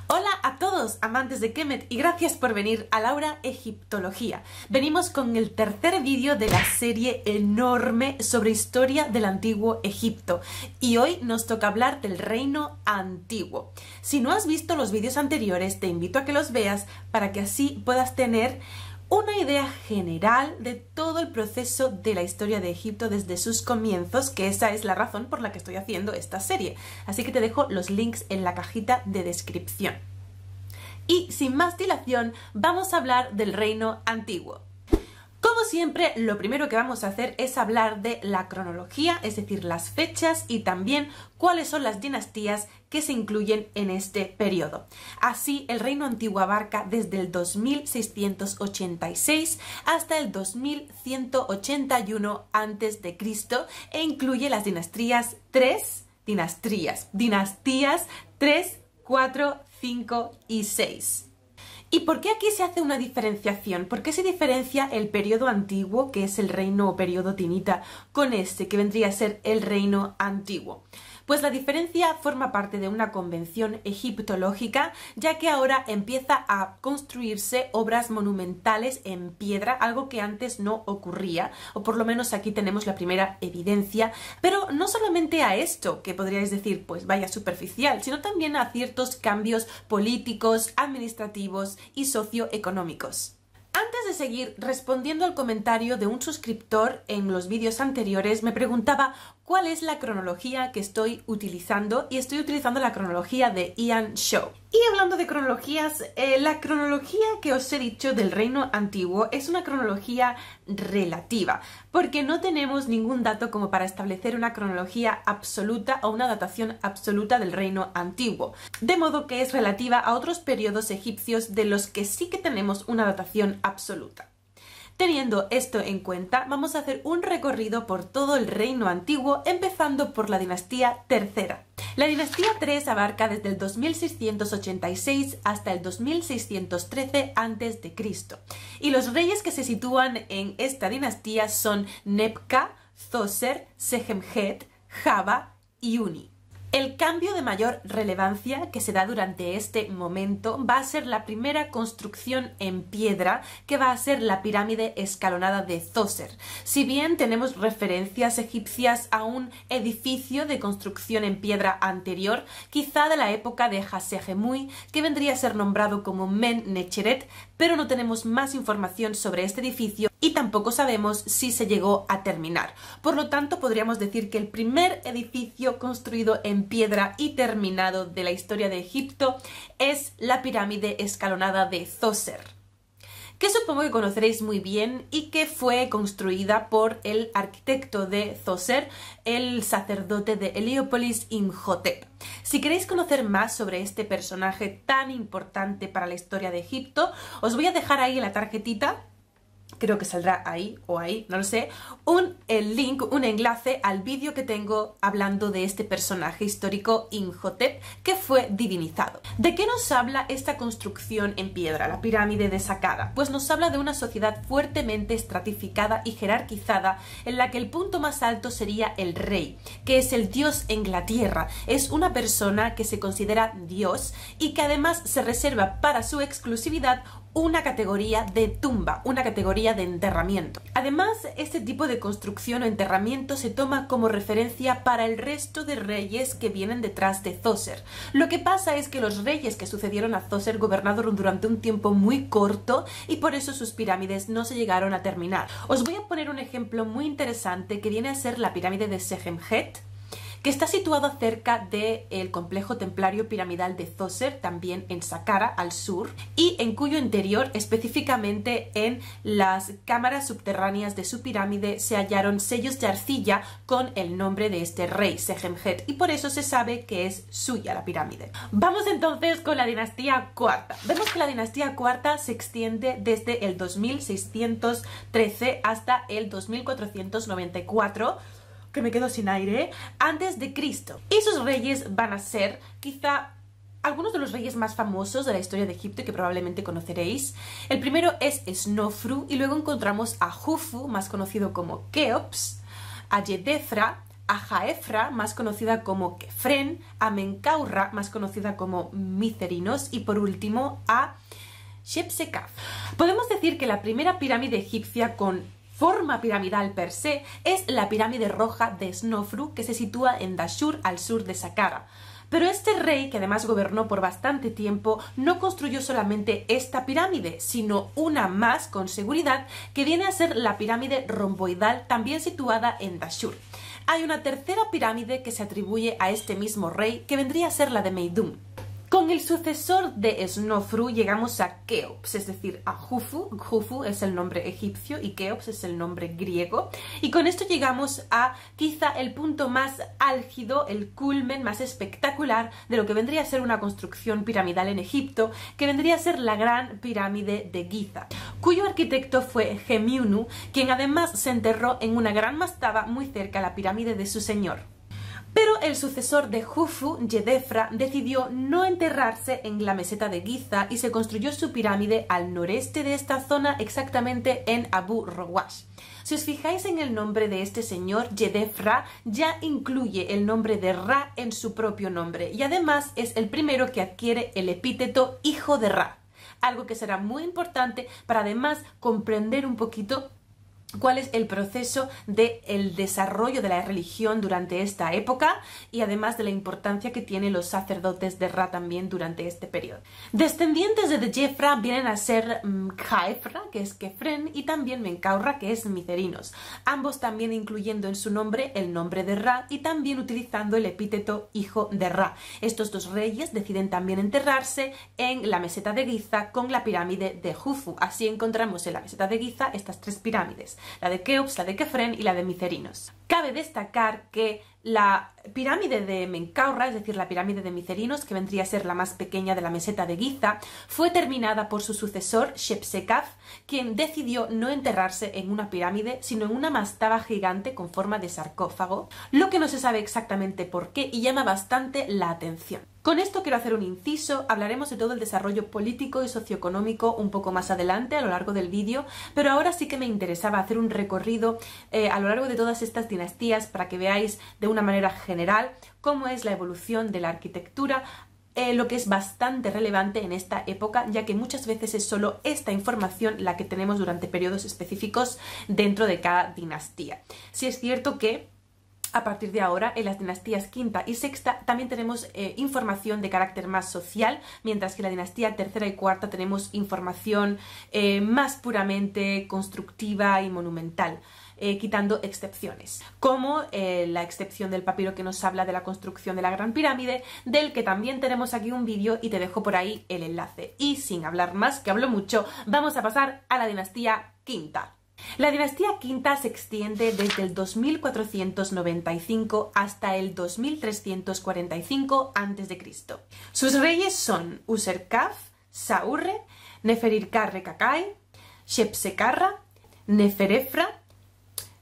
Hola a todos, amantes de Kemet, y gracias por venir a Laura Egiptología. Venimos con el tercer vídeo de la serie enorme sobre historia del antiguo Egipto y hoy nos toca hablar del reino antiguo. Si no has visto los vídeos anteriores, te invito a que los veas para que así puedas tener una idea general de todo el proceso de la historia de Egipto desde sus comienzos, que esa es la razón por la que estoy haciendo esta serie. Así que te dejo los links en la cajita de descripción. Y sin más dilación, vamos a hablar del reino antiguo. Como siempre, lo primero que vamos a hacer es hablar de la cronología, es decir, las fechas y también cuáles son las dinastías que se incluyen en este periodo. Así, el reino antiguo abarca desde el 2686 hasta el 2181 a.C. e incluye las dinastías 3, 4, 5 y 6. ¿Y por qué aquí se hace una diferenciación? ¿Por qué se diferencia el periodo antiguo, que es el reino o periodo tinita, con este, que vendría a ser el reino antiguo? Pues la diferencia forma parte de una convención egiptológica, ya que ahora empieza a construirse obras monumentales en piedra, algo que antes no ocurría, o por lo menos aquí tenemos la primera evidencia, pero no solamente a esto, que podríais decir, pues vaya superficial, sino también a ciertos cambios políticos, administrativos y socioeconómicos. Antes de seguir, respondiendo al comentario de un suscriptor en los vídeos anteriores, me preguntaba cuál es la cronología que estoy utilizando, y estoy utilizando la cronología de Ian Shaw. Y hablando de cronologías, la cronología que os he dicho del reino antiguo es una cronología relativa, porque no tenemos ningún dato como para establecer una cronología absoluta o una datación absoluta del reino antiguo, de modo que es relativa a otros periodos egipcios de los que sí que tenemos una datación absoluta. Teniendo esto en cuenta, vamos a hacer un recorrido por todo el reino antiguo, empezando por la dinastía tercera. La dinastía 3 abarca desde el 2686 hasta el 2613 a.C. y los reyes que se sitúan en esta dinastía son Nebka, Zoser, Sehemhet, Jaba y Uni. El cambio de mayor relevancia que se da durante este momento va a ser la primera construcción en piedra, que va a ser la pirámide escalonada de Zoser. Si bien tenemos referencias egipcias a un edificio de construcción en piedra anterior, quizá de la época de Hasegemui, que vendría a ser nombrado como Men-Necheret, pero no tenemos más información sobre este edificio y tampoco sabemos si se llegó a terminar. Por lo tanto, podríamos decir que el primer edificio construido en piedra y terminado de la historia de Egipto es la pirámide escalonada de Zoser, que supongo que conoceréis muy bien y que fue construida por el arquitecto de Zoser, el sacerdote de Heliópolis, Imhotep. Si queréis conocer más sobre este personaje tan importante para la historia de Egipto, os voy a dejar ahí en la tarjetita, creo que saldrá ahí o ahí, no lo sé, el link, un enlace al vídeo que tengo hablando de este personaje histórico Imhotep, que fue divinizado. ¿De qué nos habla esta construcción en piedra, la pirámide de Saqqara? Pues nos habla de una sociedad fuertemente estratificada y jerarquizada, en la que el punto más alto sería el rey, que es el dios en la tierra. Es una persona que se considera dios y que además se reserva para su exclusividad una categoría de tumba, una categoría de enterramiento. Además, este tipo de construcción o enterramiento se toma como referencia para el resto de reyes que vienen detrás de Zoser. Lo que pasa es que los reyes que sucedieron a Zoser gobernaron durante un tiempo muy corto y por eso sus pirámides no se llegaron a terminar. Os voy a poner un ejemplo muy interesante que viene a ser la pirámide de Sehemhet, que está situado cerca del complejo templario piramidal de Zoser, también en Saqqara, al sur, y en cuyo interior, específicamente en las cámaras subterráneas de su pirámide, se hallaron sellos de arcilla con el nombre de este rey, Sehemhet, y por eso se sabe que es suya la pirámide. Vamos entonces con la dinastía cuarta. Vemos que la dinastía cuarta se extiende desde el 2613 hasta el 2494, que me quedo sin aire, antes de Cristo. Y sus reyes van a ser quizá algunos de los reyes más famosos de la historia de Egipto y que probablemente conoceréis. El primero es Snofru y luego encontramos a Jufu, más conocido como Keops, a Yedefra, a Jaefra, más conocida como Kefren, a Menkaura, más conocida como Micerinos, y por último a Shepsekaf. Podemos decir que la primera pirámide egipcia con forma piramidal per se es la pirámide roja de Snofru, que se sitúa en Dashur, al sur de Saqqara. Pero este rey, que además gobernó por bastante tiempo, no construyó solamente esta pirámide, sino una más con seguridad, que viene a ser la pirámide romboidal, también situada en Dashur. Hay una tercera pirámide que se atribuye a este mismo rey, que vendría a ser la de Meidum. Con el sucesor de Snofru llegamos a Keops, es decir, a Jufu. Jufu es el nombre egipcio y Keops es el nombre griego. Y con esto llegamos a quizá el punto más álgido, el culmen más espectacular de lo que vendría a ser una construcción piramidal en Egipto, que vendría a ser la Gran Pirámide de Giza, cuyo arquitecto fue Gemiunu, quien además se enterró en una gran mastaba muy cerca a la pirámide de su señor. Pero el sucesor de Jufu, Yedefra, decidió no enterrarse en la meseta de Giza y se construyó su pirámide al noreste de esta zona, exactamente en Abu Rowash. Si os fijáis en el nombre de este señor, Yedefra, ya incluye el nombre de Ra en su propio nombre y además es el primero que adquiere el epíteto hijo de Ra, algo que será muy importante para además comprender un poquito cuál es el proceso del desarrollo de la religión durante esta época y además de la importancia que tienen los sacerdotes de Ra también durante este periodo. Descendientes de Jefra vienen a ser Jaefra, que es Kefren, y también Menkaura, que es Micerinos, ambos también incluyendo en su nombre el nombre de Ra y también utilizando el epíteto hijo de Ra. Estos dos reyes deciden también enterrarse en la meseta de Giza con la pirámide de Jufu. Así encontramos en la meseta de Giza estas tres pirámides: la de Keops, la de Kefren y la de Micerinos. Cabe destacar que la pirámide de Menkaura, es decir, la pirámide de Micerinos, que vendría a ser la más pequeña de la meseta de Giza, fue terminada por su sucesor, Shepsekaf, quien decidió no enterrarse en una pirámide, sino en una mastaba gigante con forma de sarcófago, lo que no se sabe exactamente por qué y llama bastante la atención. Con esto quiero hacer un inciso, hablaremos de todo el desarrollo político y socioeconómico un poco más adelante a lo largo del vídeo, pero ahora sí que me interesaba hacer un recorrido a lo largo de todas estas dinastías para que veáis de una manera general cómo es la evolución de la arquitectura, lo que es bastante relevante en esta época, ya que muchas veces es solo esta información la que tenemos durante periodos específicos dentro de cada dinastía. Sí es cierto que a partir de ahora, en las dinastías quinta y sexta también tenemos información de carácter más social, mientras que en la dinastía tercera y cuarta tenemos información más puramente constructiva y monumental, quitando excepciones, como la excepción del papiro que nos habla de la construcción de la Gran Pirámide, del que también tenemos aquí un vídeo y te dejo por ahí el enlace. Y sin hablar más, que hablo mucho, vamos a pasar a la dinastía quinta. La dinastía quinta se extiende desde el 2495 hasta el 2345 a.C. Sus reyes son Userkaf, Saurre, Neferirkarre-Kakai, Shepsekarra, Neferefra,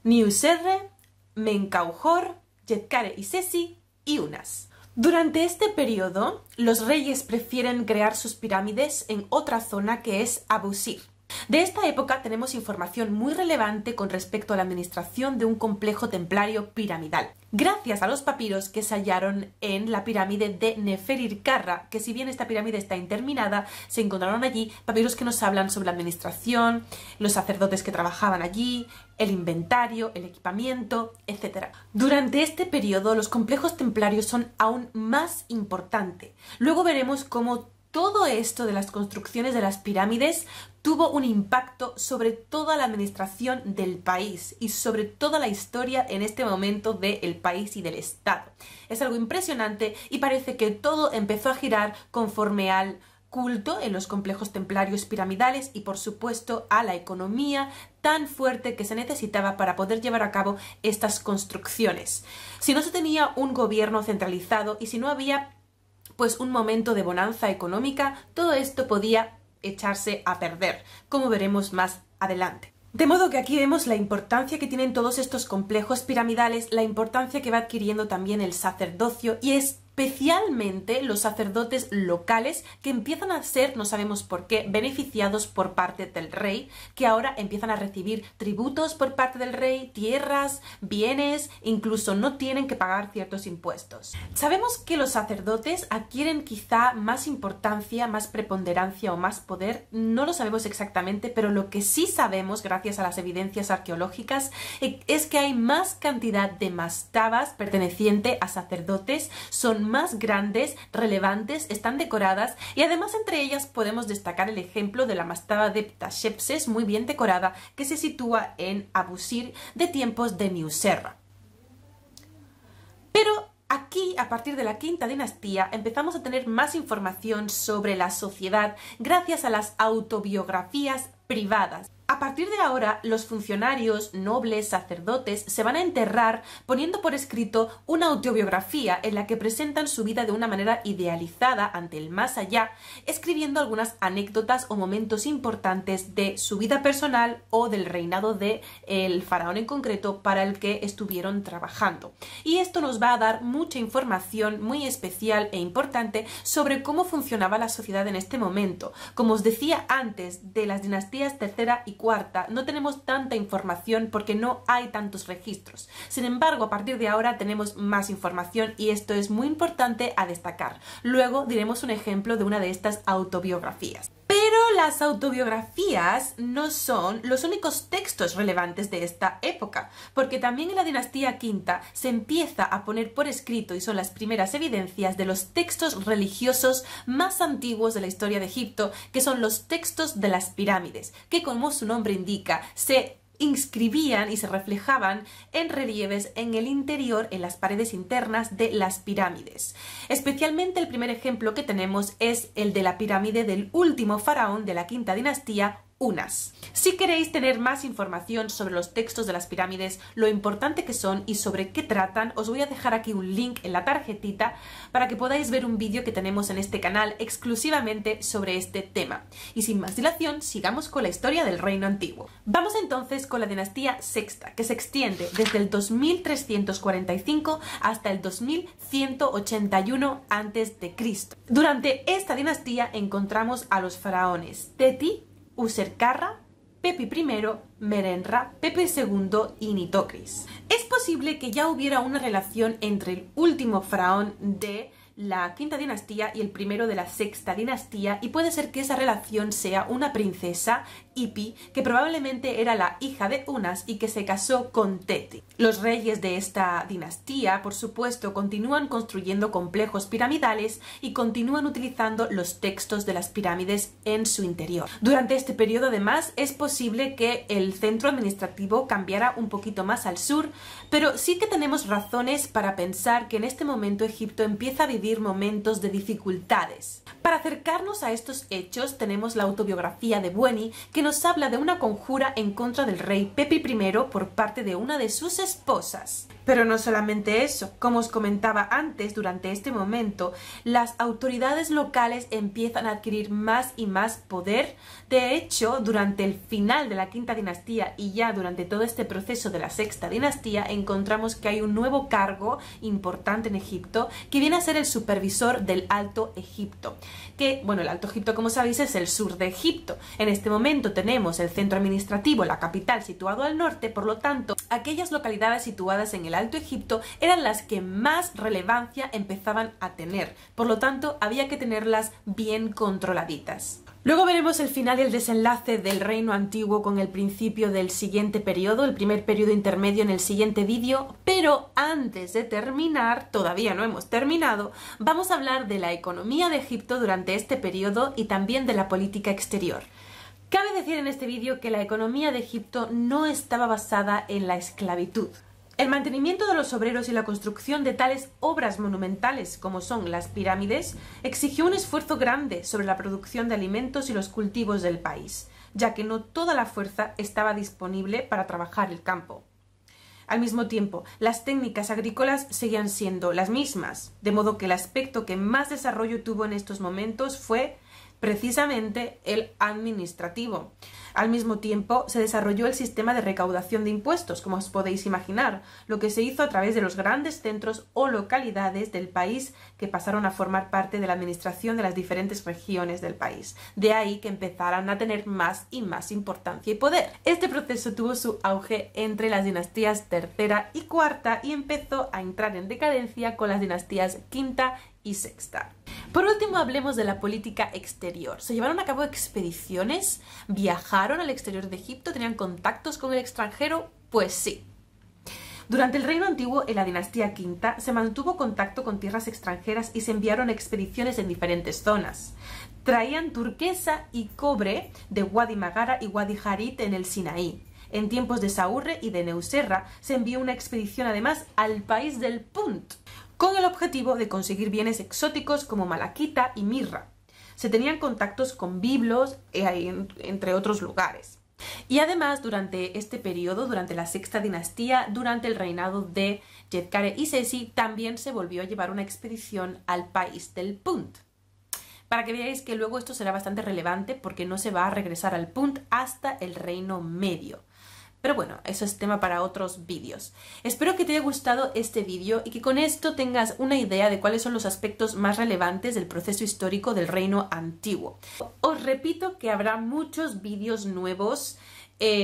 Niuserre, Menkauhor, Yetkare-Isesi y Unas. Durante este periodo, los reyes prefieren crear sus pirámides en otra zona que es Abusir. De esta época tenemos información muy relevante con respecto a la administración de un complejo templario piramidal, gracias a los papiros que se hallaron en la pirámide de Neferirkarra, que si bien esta pirámide está interminada, se encontraron allí papiros que nos hablan sobre la administración, los sacerdotes que trabajaban allí, el inventario, el equipamiento, etc. Durante este periodo los complejos templarios son aún más importantes. Luego veremos cómo todo esto de las construcciones de las pirámides tuvo un impacto sobre toda la administración del país y sobre toda la historia en este momento del país y del Estado. Es algo impresionante y parece que todo empezó a girar conforme al culto en los complejos templarios piramidales y, por supuesto, a la economía tan fuerte que se necesitaba para poder llevar a cabo estas construcciones. Si no se tenía un gobierno centralizado y si no había pues un momento de bonanza económica, todo esto podía echarse a perder, como veremos más adelante. De modo que aquí vemos la importancia que tienen todos estos complejos piramidales, la importancia que va adquiriendo también el sacerdocio, y es especialmente los sacerdotes locales que empiezan a ser, no sabemos por qué, beneficiados por parte del rey, que ahora empiezan a recibir tributos por parte del rey, tierras, bienes, incluso no tienen que pagar ciertos impuestos. Sabemos que los sacerdotes adquieren quizá más importancia, más preponderancia o más poder, no lo sabemos exactamente, pero lo que sí sabemos, gracias a las evidencias arqueológicas, es que hay más cantidad de mastabas perteneciente a sacerdotes, son más grandes, relevantes, están decoradas y además entre ellas podemos destacar el ejemplo de la mastaba de Ptahshepses, muy bien decorada, que se sitúa en Abusir de tiempos de Nusserra. Pero aquí, a partir de la quinta dinastía, empezamos a tener más información sobre la sociedad gracias a las autobiografías privadas. A partir de ahora, los funcionarios, nobles, sacerdotes se van a enterrar poniendo por escrito una autobiografía en la que presentan su vida de una manera idealizada ante el más allá, escribiendo algunas anécdotas o momentos importantes de su vida personal o del reinado del faraón en concreto para el que estuvieron trabajando. Y esto nos va a dar mucha información muy especial e importante sobre cómo funcionaba la sociedad en este momento. Como os decía antes, de las dinastías tercera y cuarta no tenemos tanta información porque no hay tantos registros. Sin embargo, a partir de ahora tenemos más información y esto es muy importante a destacar. Luego diremos un ejemplo de una de estas autobiografías. Pero las autobiografías no son los únicos textos relevantes de esta época, porque también en la dinastía quinta se empieza a poner por escrito, y son las primeras evidencias de los textos religiosos más antiguos de la historia de Egipto, que son los textos de las pirámides, que como su nombre indica, se inscribían y se reflejaban en relieves en el interior, en las paredes internas de las pirámides. Especialmente el primer ejemplo que tenemos es el de la pirámide del último faraón de la quinta dinastía, Unas. Si queréis tener más información sobre los textos de las pirámides, lo importante que son y sobre qué tratan, os voy a dejar aquí un link en la tarjetita para que podáis ver un vídeo que tenemos en este canal exclusivamente sobre este tema. Y sin más dilación, sigamos con la historia del reino antiguo. Vamos entonces con la dinastía sexta, que se extiende desde el 2345 hasta el 2181 a.C. Durante esta dinastía encontramos a los faraones Teti, Userkarra, Pepi I, Merenra, Pepi II y Nitocris. Es posible que ya hubiera una relación entre el último faraón de la quinta dinastía y el primero de la sexta dinastía, y puede ser que esa relación sea una princesa, Ipi, que probablemente era la hija de Unas y que se casó con Teti. Los reyes de esta dinastía, por supuesto, continúan construyendo complejos piramidales y continúan utilizando los textos de las pirámides en su interior. Durante este periodo, además, es posible que el centro administrativo cambiara un poquito más al sur, pero sí que tenemos razones para pensar que en este momento Egipto empieza a vivir momentos de dificultades. Para acercarnos a estos hechos tenemos la autobiografía de Bueni, que nos habla de una conjura en contra del rey Pepi I por parte de una de sus esposas. Pero no solamente eso, como os comentaba antes, durante este momento las autoridades locales empiezan a adquirir más y más poder. De hecho, durante el final de la quinta dinastía y ya durante todo este proceso de la sexta dinastía encontramos que hay un nuevo cargo importante en Egipto que viene a ser el supervisor del Alto Egipto, que, bueno, el Alto Egipto, como sabéis, es el sur de Egipto. En este momento tenemos el centro administrativo, la capital, situado al norte, por lo tanto, aquellas localidades situadas en el Alto Egipto eran las que más relevancia empezaban a tener, por lo tanto, había que tenerlas bien controladitas. Luego veremos el final y el desenlace del reino antiguo con el principio del siguiente periodo, el primer periodo intermedio, en el siguiente vídeo, pero antes de terminar, todavía no hemos terminado, vamos a hablar de la economía de Egipto durante este periodo y también de la política exterior. Cabe decir en este vídeo que la economía de Egipto no estaba basada en la esclavitud. El mantenimiento de los obreros y la construcción de tales obras monumentales como son las pirámides exigió un esfuerzo grande sobre la producción de alimentos y los cultivos del país, ya que no toda la fuerza estaba disponible para trabajar el campo. Al mismo tiempo, las técnicas agrícolas seguían siendo las mismas, de modo que el aspecto que más desarrollo tuvo en estos momentos fue precisamente el administrativo. Al mismo tiempo, se desarrolló el sistema de recaudación de impuestos, como os podéis imaginar, lo que se hizo a través de los grandes centros o localidades del país que pasaron a formar parte de la administración de las diferentes regiones del país. De ahí que empezaran a tener más y más importancia y poder. Este proceso tuvo su auge entre las dinastías tercera y cuarta y empezó a entrar en decadencia con las dinastías quinta y sexta. Por último, hablemos de la política exterior. Se llevaron a cabo expediciones, viajaron al exterior de Egipto, tenían contactos con el extranjero, pues sí. Durante el Reino Antiguo, en la dinastía quinta, se mantuvo contacto con tierras extranjeras y se enviaron expediciones en diferentes zonas. Traían turquesa y cobre de Wadi Magara y Wadi Harit en el Sinaí. En tiempos de Saurre y de Neuserra se envió una expedición además al país del Punt, con el objetivo de conseguir bienes exóticos como malaquita y mirra. Se tenían contactos con biblos, entre otros lugares. Y además, durante este periodo, durante la sexta dinastía, durante el reinado de Djedkare y Sesi, también se volvió a llevar una expedición al país del Punt. Para que veáis que luego esto será bastante relevante porque no se va a regresar al Punt hasta el Reino Medio. Pero bueno, eso es tema para otros vídeos. Espero que te haya gustado este vídeo y que con esto tengas una idea de cuáles son los aspectos más relevantes del proceso histórico del Reino Antiguo. Os repito que habrá muchos vídeos nuevos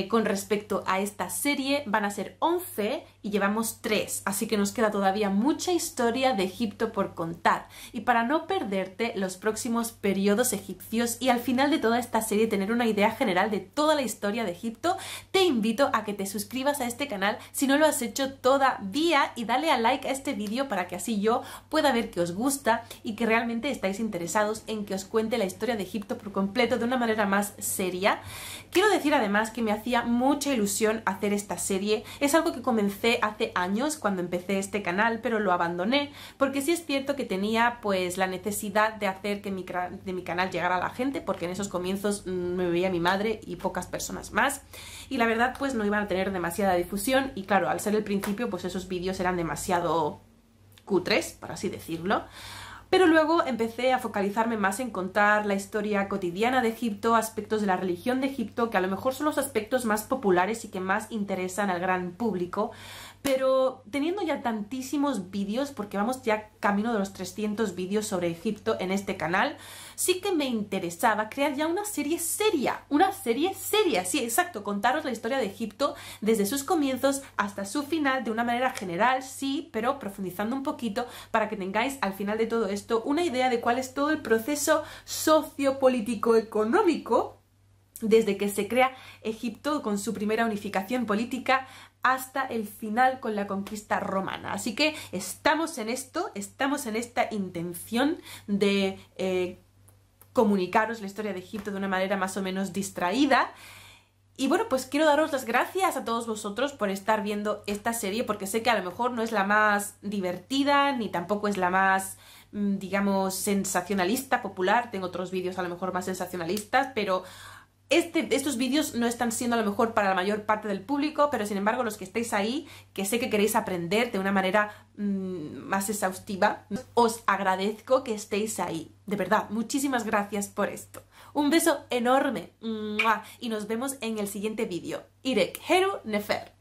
con respecto a esta serie. Van a ser 11 y llevamos 3, así que nos queda todavía mucha historia de Egipto por contar. Y para no perderte los próximos periodos egipcios y al final de toda esta serie tener una idea general de toda la historia de Egipto, te invito a que te suscribas a este canal si no lo has hecho todavía y dale a like a este vídeo para que así yo pueda ver que os gusta y que realmente estáis interesados en que os cuente la historia de Egipto por completo de una manera más seria. Quiero decir además que me hacía mucha ilusión hacer esta serie. Es algo que comencé hace años cuando empecé este canal, pero lo abandoné porque sí es cierto que tenía pues la necesidad de hacer que de mi canal llegara a la gente, porque en esos comienzos me veía mi madre y pocas personas más, y la verdad pues no iban a tener demasiada difusión y claro, al ser el principio pues esos vídeos eran demasiado cutres, por así decirlo. Pero luego empecé a focalizarme más en contar la historia cotidiana de Egipto, aspectos de la religión de Egipto, que a lo mejor son los aspectos más populares y que más interesan al gran público. Pero teniendo ya tantísimos vídeos, porque vamos ya camino de los 300 vídeos sobre Egipto en este canal, sí que me interesaba crear ya una serie seria, sí, exacto, contaros la historia de Egipto desde sus comienzos hasta su final de una manera general, sí, pero profundizando un poquito para que tengáis al final de todo esto una idea de cuál es todo el proceso sociopolítico-económico desde que se crea Egipto con su primera unificación política hasta el final con la conquista romana. Así que estamos en esto, estamos en esta intención de comunicaros la historia de Egipto de una manera más o menos distraída. Y bueno, pues quiero daros las gracias a todos vosotros por estar viendo esta serie, porque sé que a lo mejor no es la más divertida, ni tampoco es la más, digamos, sensacionalista, popular. Tengo otros vídeos a lo mejor más sensacionalistas, pero estos vídeos no están siendo a lo mejor para la mayor parte del público, pero sin embargo los que estáis ahí, que sé que queréis aprender de una manera más exhaustiva, os agradezco que estéis ahí. De verdad, muchísimas gracias por esto. Un beso enorme y nos vemos en el siguiente vídeo. Irek Heru Nefer.